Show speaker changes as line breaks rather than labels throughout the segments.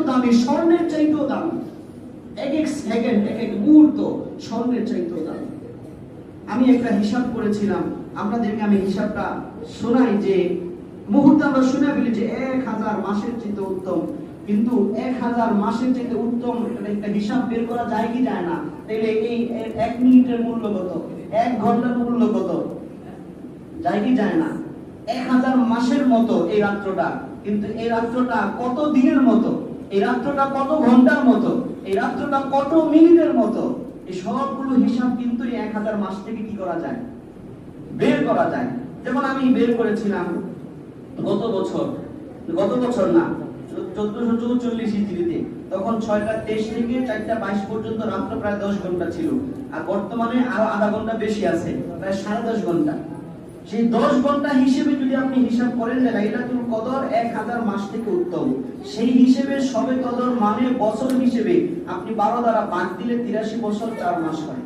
দামি, স্বর্ণের চাইতেও দামি। এক এক সেকেন্ড, এক এক মুহূর্ত স্বর্ণের চাইতেও দামি। আমি একটা হিসাব করেছিলাম, আপনাদেরকে আমি হিসাবটা শোনাই, যে মুহূর্তে আমরা শুনে ফেলি যে 1000 মাসের চাইতে উত্তম, কিন্তু 1000 মাসের চাইতে উত্তম একটা হিসাব বের করা যায় কি যায় না? তাহলে এই 1 মিনিটের মূল্য কত, 1 ঘন্টার মূল্য কত, যায় কি যায় না? 1000 মাসের মতো এই রাত্রটা, কিন্তু এই রাত্রটা কত দিনের মতো, এই রাত্রটা কত ঘন্টার মতো, এই রাত্রটা কত মিনিটের মতো, এই সবগুলো হিসাব কিন্তু 1000 মাস থেকে কি করা যায়, বের করা যায়। যেমন আমি বের করেছিলাম গত বছর না, 1444 হিজরিতে, তখন 6টা 23 থেকে 4টা 22 পর্যন্ত রাত্র প্রায় 10 ঘন্টা ছিল, আর বর্তমানে আরো আধা ঘন্টা বেশি আছে, প্রায় 10.5 ঘন্টা। সেই 10 ঘন্টা হিসেবে যদি আপনি হিসাব করেন যে লাইলাতুল কদর 1000 মাস থেকে উত্তম, সেই হিসেবে শবে কদর মানে বছর হিসেবে আপনি 12 দ্বারা ভাগ দিলে 83 বছর 4 মাস হয়।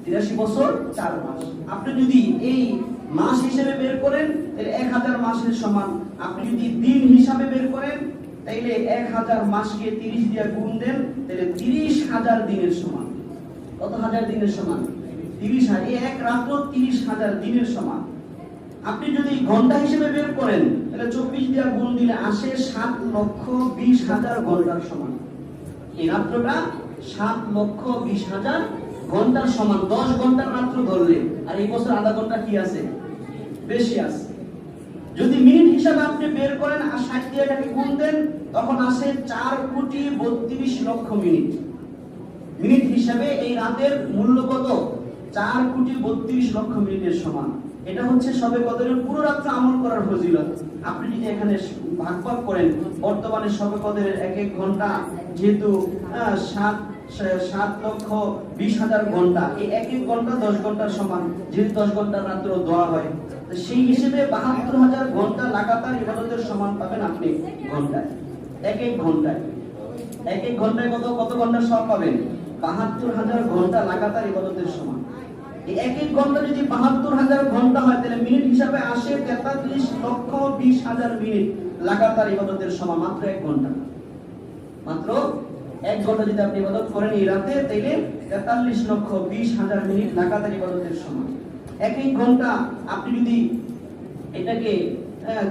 83 বছর 4 মাস। আপনি যদি এই মাস হিসেবে বের করেন তাহলে 1000 মাসের সমান। আপনি যদি দিন হিসাবে বের করেন তাহলে 1000 মাসকে 30 দিয়ে গুণ দেন, তাহলে 30,000 দিনের সমান। কত হাজার দিনের সমান? 30,000। এই এক রাত্র 30,000 দিনের সমান। আপনি যদি ঘন্টা হিসেবে বের করেন তাহলে 24 দিয়ে গুণ দিলে আসে 7,20,000 ঘন্টার সমান। এই রাত্রটা 7,20,000 ঘন্টার সমান। 10 ঘন্টার রাত্র ধরলে, আর এই বছর আধা ঘন্টা কি আছে, বেশি আছে। যদি মিনিট হিসাবে আপনি বের করেন আর 60 দিয়ে এটাকে গুণ দেন, তখন আসে 4,32,00,000 মিনিট। মিনিট হিসাবে এই রাতের মূল্য কত? 4,32,00,000 মিনিটের সমান। এটা হচ্ছে শবে কদরের পুরো রাত্র আমল করার ফজিলত। আপনি যদি এখানে ভাগ করেন, বর্তমানে শবে কদরের এক এক ঘন্টা যেহেতু 7,20,000 ঘন্টা, এই এক এক ঘন্টা 10 ঘন্টার সমান, যেহেতু 10 ঘন্টার রাত্র দোয়া হয়, সেই হিসেবে 72,000 ঘন্টা লাগাতার ইবাদতের সমান পাবেন আপনি ঘন্টায়। এক এক ঘন্টায় কত ঘন্টার সব পাবেন? 72,000 ঘন্টা লাগাতার ইবাদতের সমান। এই এক এক ঘন্টা যদি 72,000 ঘন্টা হয়, তাহলে মিনিট হিসাবে আসে 43,20,000 মিনিট লাগাতার ইবাদতের সমান। মাত্র 1 ঘন্টা, মাত্র 1 ঘন্টা যদি আপনি ইবাদত করেন এই রাতে, তাহলে 43,20,000 মিনিট লাগাতার ইবাদতের সমান। এক এক ঘন্টা আপনি যদি এটাকে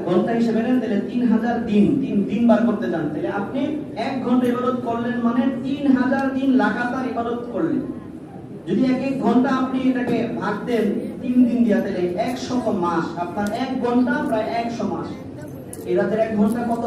ঘন্টা হিসেবে নেন, তাহলে 3,000 দিন, 3 দিন বার করতে যান, তাহলে আপনি 1 ঘন্টা ইবাদত করলেন মানে 3,000 দিন লাগাতার ইবাদত করলেন। যদি এক এক ঘন্টা আপনি এটাকে ভাগ দেন 3 দিন দিয়া, তাহলে 100 মাস। আপনার 1 ঘন্টা প্রায় 100 মাস। এই রাতের 1 ঘন্টা কত?